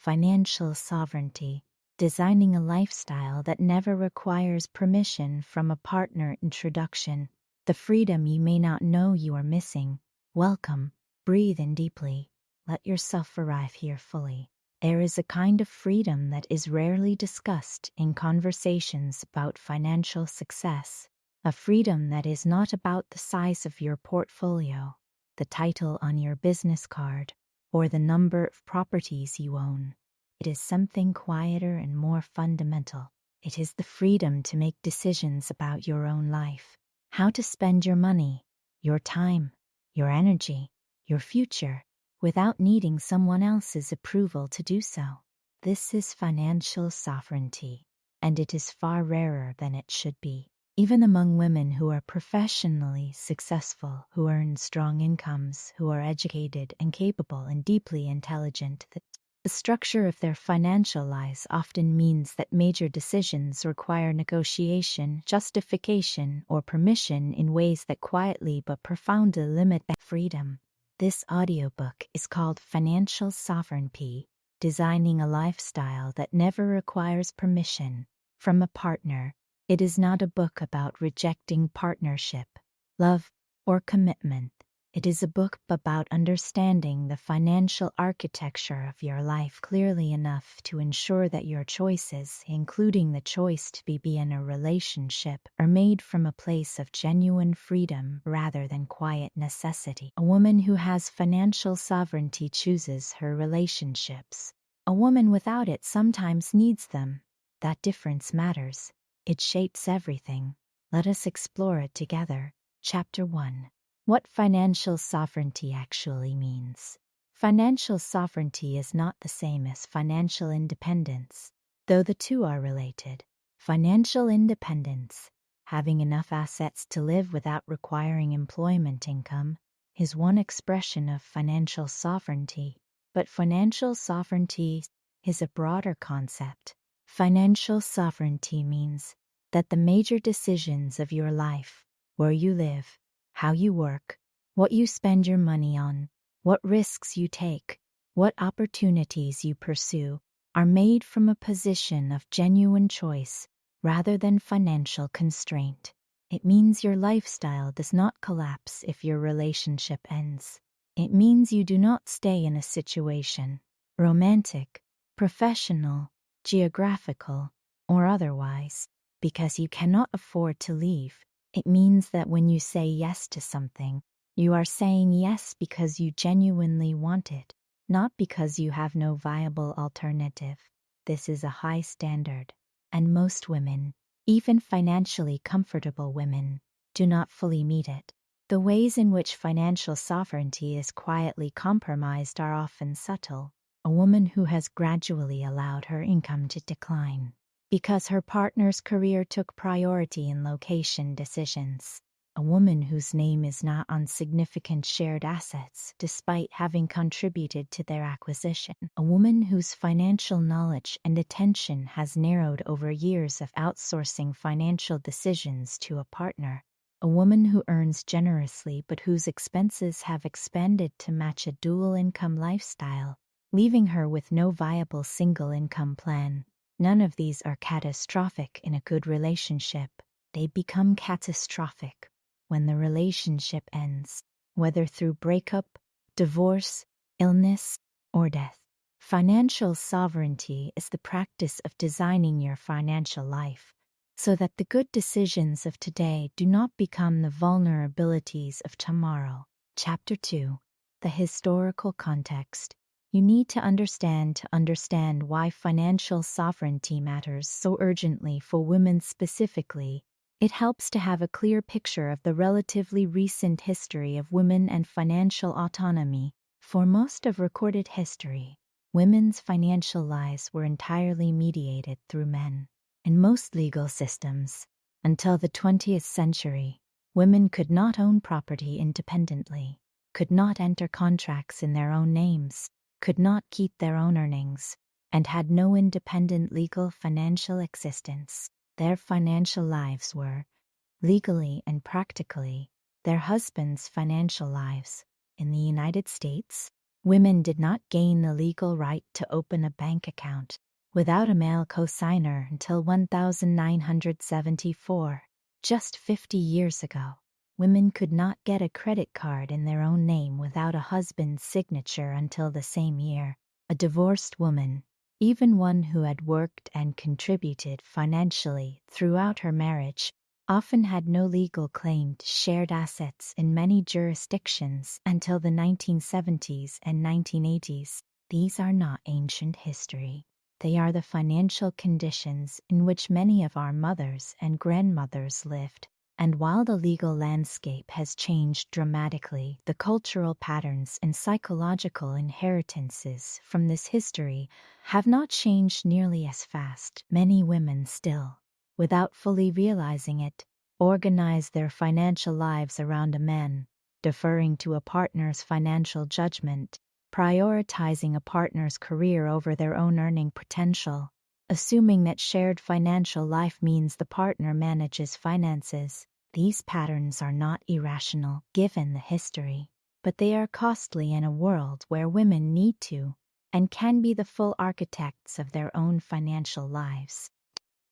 Financial sovereignty, designing a lifestyle that never requires permission from a partner. Introduction. The freedom you may not know you are missing. Welcome. Breathe in deeply. Let yourself arrive here fully. There is a kind of freedom that is rarely discussed in conversations about financial success. A freedom that is not about the size of your portfolio, the title on your business card, or the number of properties you own. It is something quieter and more fundamental. It is the freedom to make decisions about your own life, how to spend your money, your time, your energy, your future, without needing someone else's approval to do so. This is financial sovereignty, and it is far rarer than it should be. Even among women who are professionally successful, who earn strong incomes, who are educated and capable and deeply intelligent, the structure of their financial lives often means that major decisions require negotiation, justification, or permission in ways that quietly but profoundly limit that freedom. This audiobook is called Financial Sovereignty, Designing a Lifestyle That Never Requires Permission from a Partner. It is not a book about rejecting partnership, love, or commitment. It is a book about understanding the financial architecture of your life clearly enough to ensure that your choices, including the choice to be in a relationship, are made from a place of genuine freedom rather than quiet necessity. A woman who has financial sovereignty chooses her relationships. A woman without it sometimes needs them. That difference matters. It shapes everything. Let us explore it together. Chapter 1. What financial sovereignty actually means. Financial sovereignty is not the same as financial independence, though the two are related. Financial independence, having enough assets to live without requiring employment income, is one expression of financial sovereignty. But financial sovereignty is a broader concept. Financial sovereignty means that the major decisions of your life, where you live, how you work, what you spend your money on, what risks you take, what opportunities you pursue, are made from a position of genuine choice rather than financial constraint. It means your lifestyle does not collapse if your relationship ends. It means you do not stay in a situation, romantic, professional, geographical, or otherwise, because you cannot afford to leave. It means that when you say yes to something, you are saying yes because you genuinely want it, not because you have no viable alternative. This is a high standard, and most women, even financially comfortable women, do not fully meet it. The ways in which financial sovereignty is quietly compromised are often subtle. A woman who has gradually allowed her income to decline because her partner's career took priority in location decisions. A woman whose name is not on significant shared assets despite having contributed to their acquisition. A woman whose financial knowledge and attention has narrowed over years of outsourcing financial decisions to a partner. A woman who earns generously but whose expenses have expanded to match a dual-income lifestyle, leaving her with no viable single-income plan. None of these are catastrophic in a good relationship. They become catastrophic when the relationship ends, whether through breakup, divorce, illness, or death. Financial sovereignty is the practice of designing your financial life so that the good decisions of today do not become the vulnerabilities of tomorrow. Chapter 2. The historical context. You need to understand why financial sovereignty matters so urgently for women specifically. It helps to have a clear picture of the relatively recent history of women and financial autonomy. For most of recorded history, women's financial lives were entirely mediated through men. In most legal systems, until the 20th century, women could not own property independently, could not enter contracts in their own names, could not keep their own earnings, and had no independent legal financial existence. Their financial lives were, legally and practically, their husbands' financial lives. In the United States, Women did not gain the legal right to open a bank account without a male cosigner until 1974. Just 50 years ago, women could not get a credit card in their own name without a husband's signature until the same year. A divorced woman, even one who had worked and contributed financially throughout her marriage, often had no legal claim to shared assets in many jurisdictions until the 1970s and 1980s. These are not ancient history. They are the financial conditions in which many of our mothers and grandmothers lived. And while the legal landscape has changed dramatically, the cultural patterns and psychological inheritances from this history have not changed nearly as fast. Many women still, without fully realizing it, organize their financial lives around a man, deferring to a partner's financial judgment, prioritizing a partner's career over their own earning potential, assuming that shared financial life means the partner manages finances. These patterns are not irrational given the history, but they are costly in a world where women need to and can be the full architects of their own financial lives.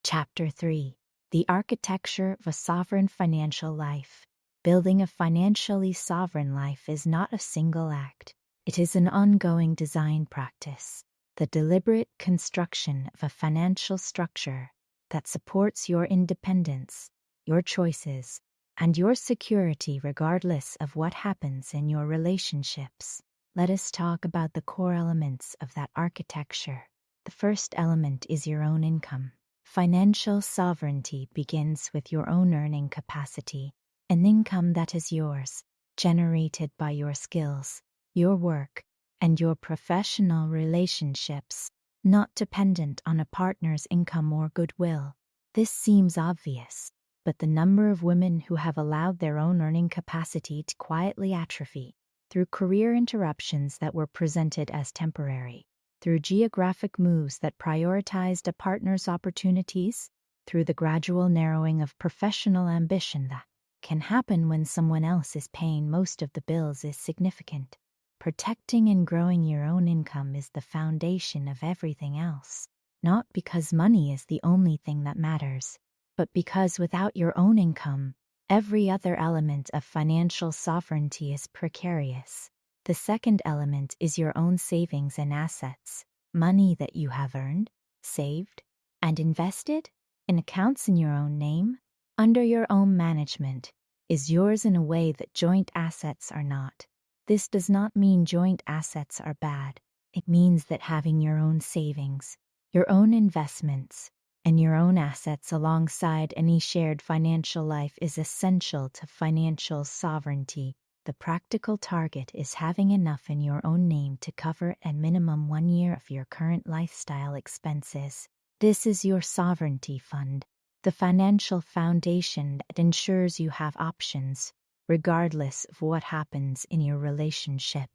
Chapter 3: The Architecture of a Sovereign Financial Life. Building a financially sovereign life is not a single act. It is an ongoing design practice, the deliberate construction of a financial structure that supports your independence, your choices, and your security regardless of what happens in your relationships. Let us talk about the core elements of that architecture. The first element is your own income. Financial sovereignty begins with your own earning capacity, an income that is yours, generated by your skills, your work, and your professional relationships, not dependent on a partner's income or goodwill. This seems obvious, but the number of women who have allowed their own earning capacity to quietly atrophy through career interruptions that were presented as temporary, through geographic moves that prioritized a partner's opportunities, through the gradual narrowing of professional ambition that can happen when someone else is paying most of the bills is significant. Protecting and growing your own income is the foundation of everything else, not because money is the only thing that matters, but because without your own income, every other element of financial sovereignty is precarious. The second element is your own savings and assets, money that you have earned, saved, and invested in accounts in your own name, under your own management, is yours in a way that joint assets are not. This does not mean joint assets are bad. It means that having your own savings, your own investments, and your own assets alongside any shared financial life is essential to financial sovereignty. The practical target is having enough in your own name to cover at minimum 1 year of your current lifestyle expenses. This is your sovereignty fund, the financial foundation that ensures you have options, regardless of what happens in your relationship.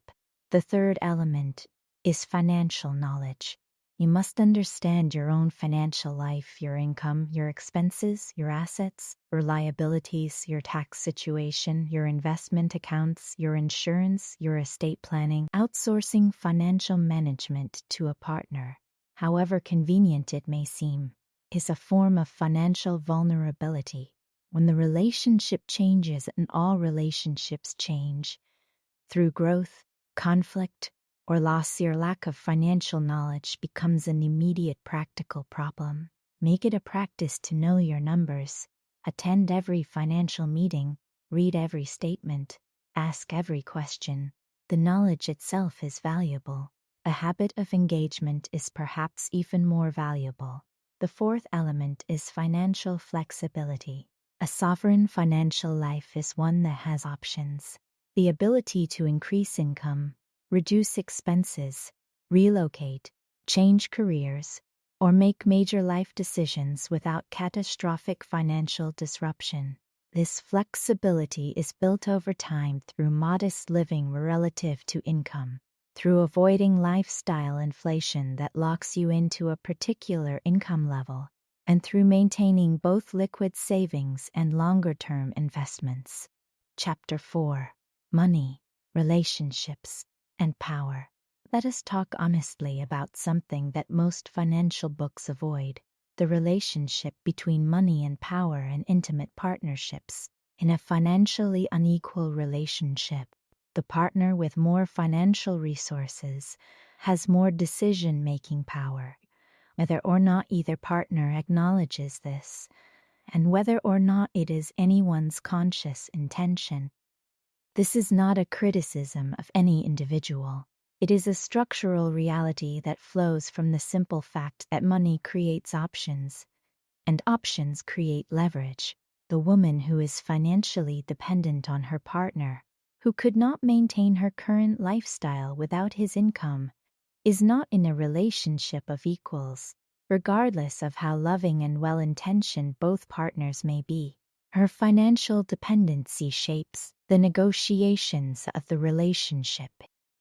The third element is financial knowledge. You must understand your own financial life, your income, your expenses, your assets, your liabilities, your tax situation, your investment accounts, your insurance, your estate planning. Outsourcing financial management to a partner, however convenient it may seem, is a form of financial vulnerability. When the relationship changes, and all relationships change, through growth, conflict, or loss, your lack of financial knowledge becomes an immediate practical problem. Make it a practice to know your numbers, attend every financial meeting, read every statement, ask every question. The knowledge itself is valuable. A habit of engagement is perhaps even more valuable. The fourth element is financial flexibility. A sovereign financial life is one that has options. The ability to increase income, reduce expenses, relocate, change careers, or make major life decisions without catastrophic financial disruption. This flexibility is built over time through modest living relative to income, through avoiding lifestyle inflation that locks you into a particular income level, and through maintaining both liquid savings and longer-term investments. Chapter 4: Money, Relationships, and power. Let us talk honestly about something that most financial books avoid: the relationship between money and power in intimate partnerships. In a financially unequal relationship, the partner with more financial resources has more decision-making power, whether or not either partner acknowledges this, and whether or not it is anyone's conscious intention. This is not a criticism of any individual. It is a structural reality that flows from the simple fact that money creates options, and options create leverage. The woman who is financially dependent on her partner, who could not maintain her current lifestyle without his income, is not in a relationship of equals, regardless of how loving and well-intentioned both partners may be. Her financial dependency shapes the negotiations of the relationship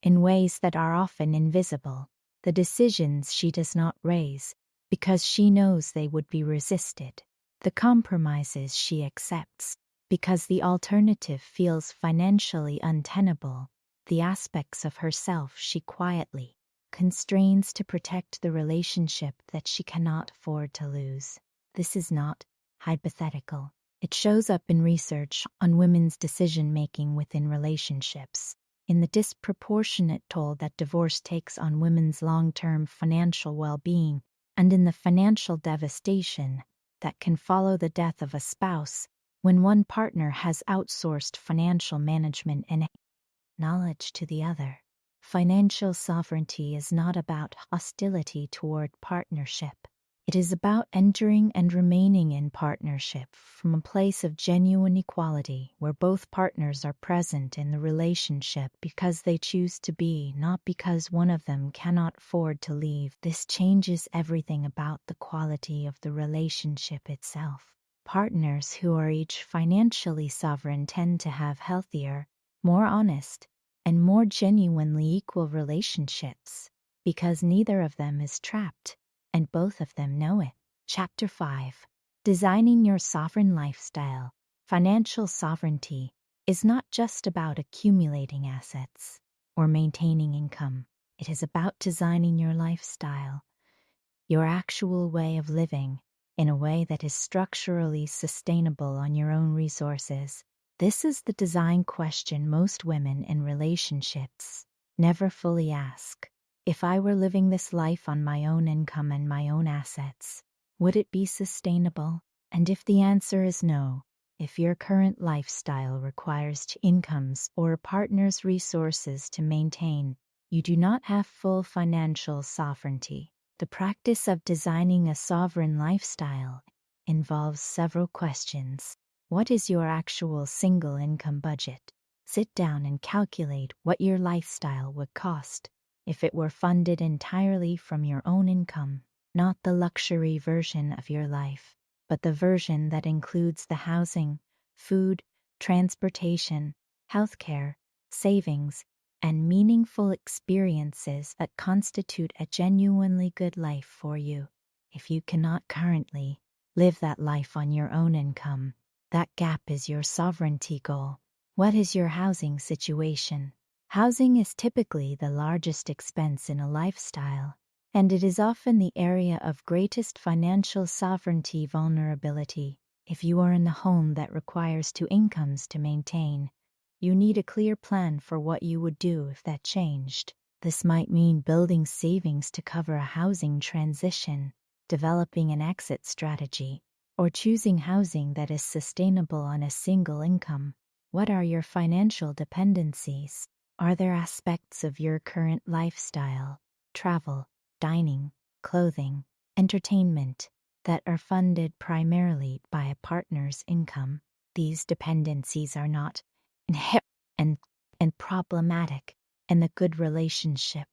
in ways that are often invisible. The decisions she does not raise because she knows they would be resisted. The compromises she accepts because the alternative feels financially untenable. The aspects of herself she quietly constrains to protect the relationship that she cannot afford to lose. This is not hypothetical. It shows up in research on women's decision-making within relationships, in the disproportionate toll that divorce takes on women's long-term financial well-being, and in the financial devastation that can follow the death of a spouse when one partner has outsourced financial management and knowledge to the other. Financial sovereignty is not about hostility toward partnership. It is about entering and remaining in partnership from a place of genuine equality where both partners are present in the relationship because they choose to be, not because one of them cannot afford to leave. This changes everything about the quality of the relationship itself. Partners who are each financially sovereign tend to have healthier, more honest, and more genuinely equal relationships because neither of them is trapped, and both of them know it. Chapter 5. Designing Your Sovereign Lifestyle. Financial sovereignty is not just about accumulating assets or maintaining income. It is about designing your lifestyle, your actual way of living, in a way that is structurally sustainable on your own resources. This is the design question most women in relationships never fully ask. If I were living this life on my own income and my own assets, would it be sustainable? And if the answer is no, if your current lifestyle requires incomes or a partner's resources to maintain, you do not have full financial sovereignty. The practice of designing a sovereign lifestyle involves several questions. What is your actual single income budget? Sit down and calculate what your lifestyle would cost if it were funded entirely from your own income, not the luxury version of your life, but the version that includes the housing, food, transportation, healthcare, savings, and meaningful experiences that constitute a genuinely good life for you. If you cannot currently live that life on your own income, that gap is your sovereignty goal. What is your housing situation? Housing is typically the largest expense in a lifestyle, and it is often the area of greatest financial sovereignty vulnerability. If you are in a home that requires two incomes to maintain, you need a clear plan for what you would do if that changed. This might mean building savings to cover a housing transition, developing an exit strategy, or choosing housing that is sustainable on a single income. What are your financial dependencies? Are there aspects of your current lifestyle, travel, dining, clothing, entertainment, that are funded primarily by a partner's income? These dependencies are not inherent and problematic in the good relationship.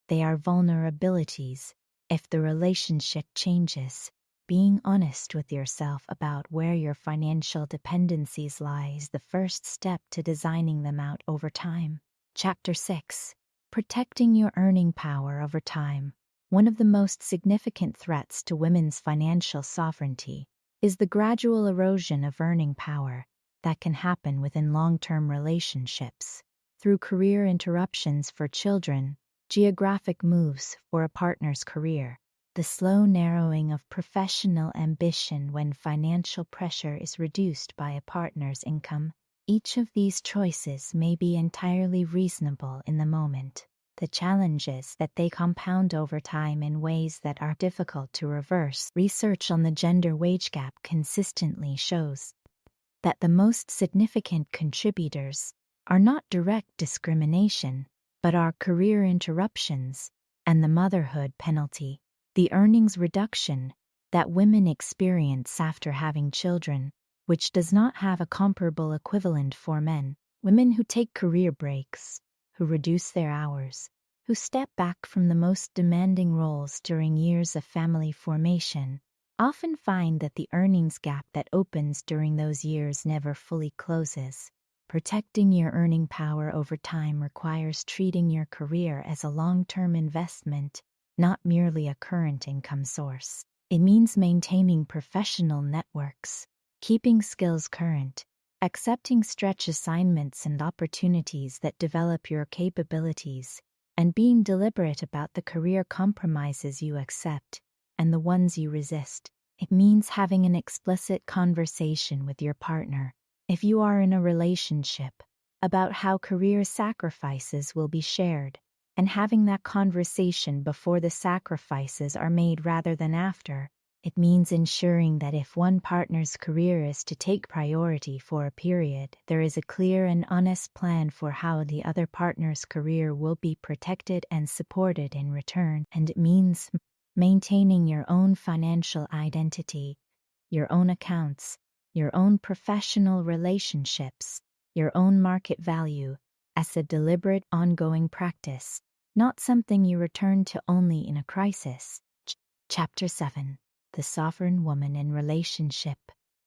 They are vulnerabilities. If the relationship changes, being honest with yourself about where your financial dependencies lie is the first step to designing them out over time. Chapter 6. Protecting your earning power over time. One of the most significant threats to women's financial sovereignty is the gradual erosion of earning power that can happen within long-term relationships. through career interruptions for children, geographic moves for a partner's career, the slow narrowing of professional ambition when financial pressure is reduced by a partner's income. Each of these choices may be entirely reasonable in the moment. The challenge is that they compound over time in ways that are difficult to reverse. Research on the gender wage gap consistently shows that the most significant contributors are not direct discrimination, but are career interruptions and the motherhood penalty, the earnings reduction that women experience after having children, which does not have a comparable equivalent for men. Women who take career breaks, who reduce their hours, who step back from the most demanding roles during years of family formation, often find that the earnings gap that opens during those years never fully closes. Protecting your earning power over time requires treating your career as a long-term investment, not merely a current income source. It means maintaining professional networks, keeping skills current, accepting stretch assignments and opportunities that develop your capabilities, and being deliberate about the career compromises you accept and the ones you resist. It means having an explicit conversation with your partner, if you are in a relationship, about how career sacrifices will be shared, and having that conversation before the sacrifices are made rather than after. It means ensuring that if one partner's career is to take priority for a period, there is a clear and honest plan for how the other partner's career will be protected and supported in return. And it means maintaining your own financial identity, your own accounts, your own professional relationships, your own market value as a deliberate ongoing practice, not something you return to only in a crisis. Chapter 7. The Sovereign Woman in Relationship.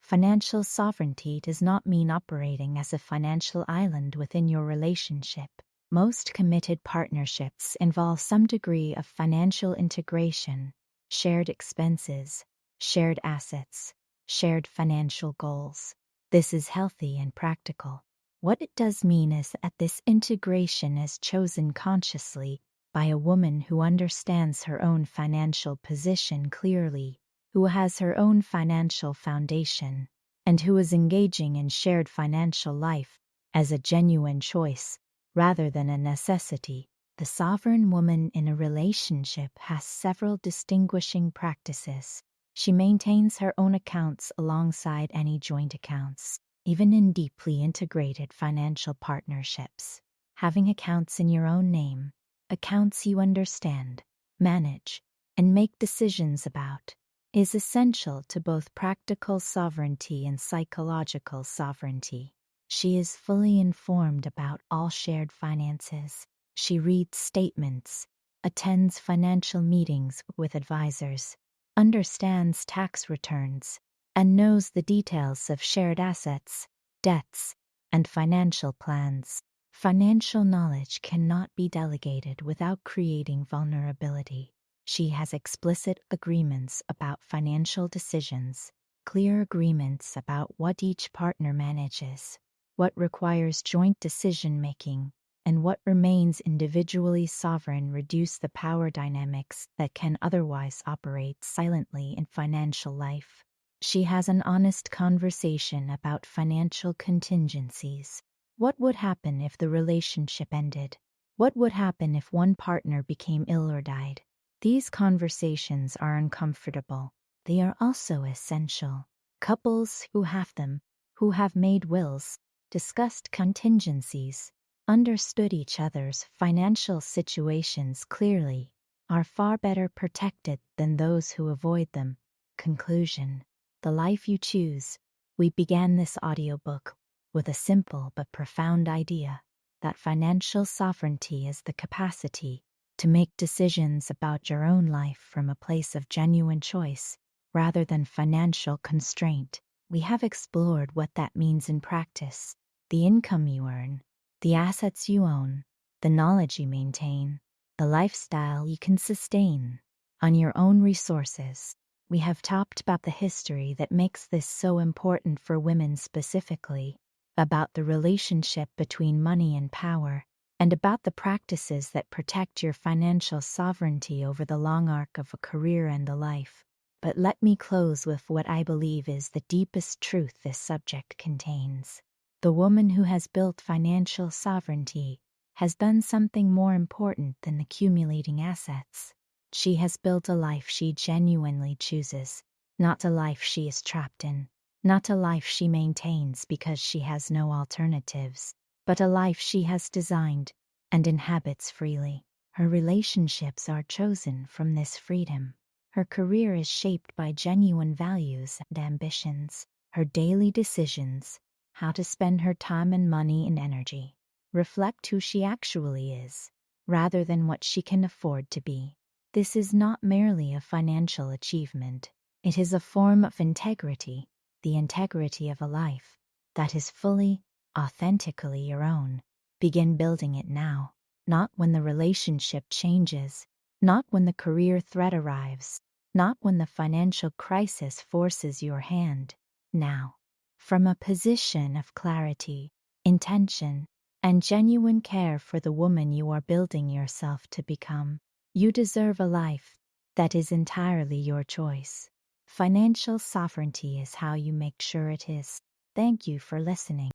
Financial sovereignty does not mean operating as a financial island within your relationship. Most committed partnerships involve some degree of financial integration, shared expenses, shared assets, shared financial goals. This is healthy and practical. What it does mean is that this integration is chosen consciously by a woman who understands her own financial position clearly, who has her own financial foundation, and who is engaging in shared financial life as a genuine choice rather than a necessity. The sovereign woman in a relationship has several distinguishing practices. She maintains her own accounts alongside any joint accounts, even in deeply integrated financial partnerships. Having accounts in your own name, accounts you understand, manage, and make decisions about, is essential to both practical sovereignty and psychological sovereignty. She is fully informed about all shared finances. She reads statements, attends financial meetings with advisors, understands tax returns, and knows the details of shared assets, debts, and financial plans. Financial knowledge cannot be delegated without creating vulnerability. She has explicit agreements about financial decisions, clear agreements about what each partner manages, what requires joint decision-making, and what remains individually sovereign. Reduce the power dynamics that can otherwise operate silently in financial life. She has an honest conversation about financial contingencies. What would happen if the relationship ended? What would happen if one partner became ill or died? These conversations are uncomfortable. They are also essential. Couples who have them, who have made wills, discussed contingencies, understood each other's financial situations clearly, are far better protected than those who avoid them. Conclusion. The life you choose. We began this audiobook with a simple but profound idea that financial sovereignty is the capacity to make decisions about your own life from a place of genuine choice rather than financial constraint. We have explored what that means in practice, the income you earn, the assets you own, the knowledge you maintain, the lifestyle you can sustain on your own resources. We have talked about the history that makes this so important for women specifically, about the relationship between money and power, and about the practices that protect your financial sovereignty over the long arc of a career and a life. But let me close with what I believe is the deepest truth this subject contains. The woman who has built financial sovereignty has done something more important than accumulating assets. She has built a life she genuinely chooses, not a life she is trapped in, not a life she maintains because she has no alternatives, but a life she has designed and inhabits freely. Her relationships are chosen from this freedom. Her career is shaped by genuine values and ambitions. Her daily decisions, how to spend her time and money and energy, reflect who she actually is, rather than what she can afford to be. This is not merely a financial achievement. It is a form of integrity, the integrity of a life that is fully, authentically your own. Begin building it now, not when the relationship changes, not when the career threat arrives, not when the financial crisis forces your hand. Now, from a position of clarity, intention, and genuine care for the woman you are building yourself to become, you deserve a life that is entirely your choice. Financial sovereignty is how you make sure it is. Thank you for listening.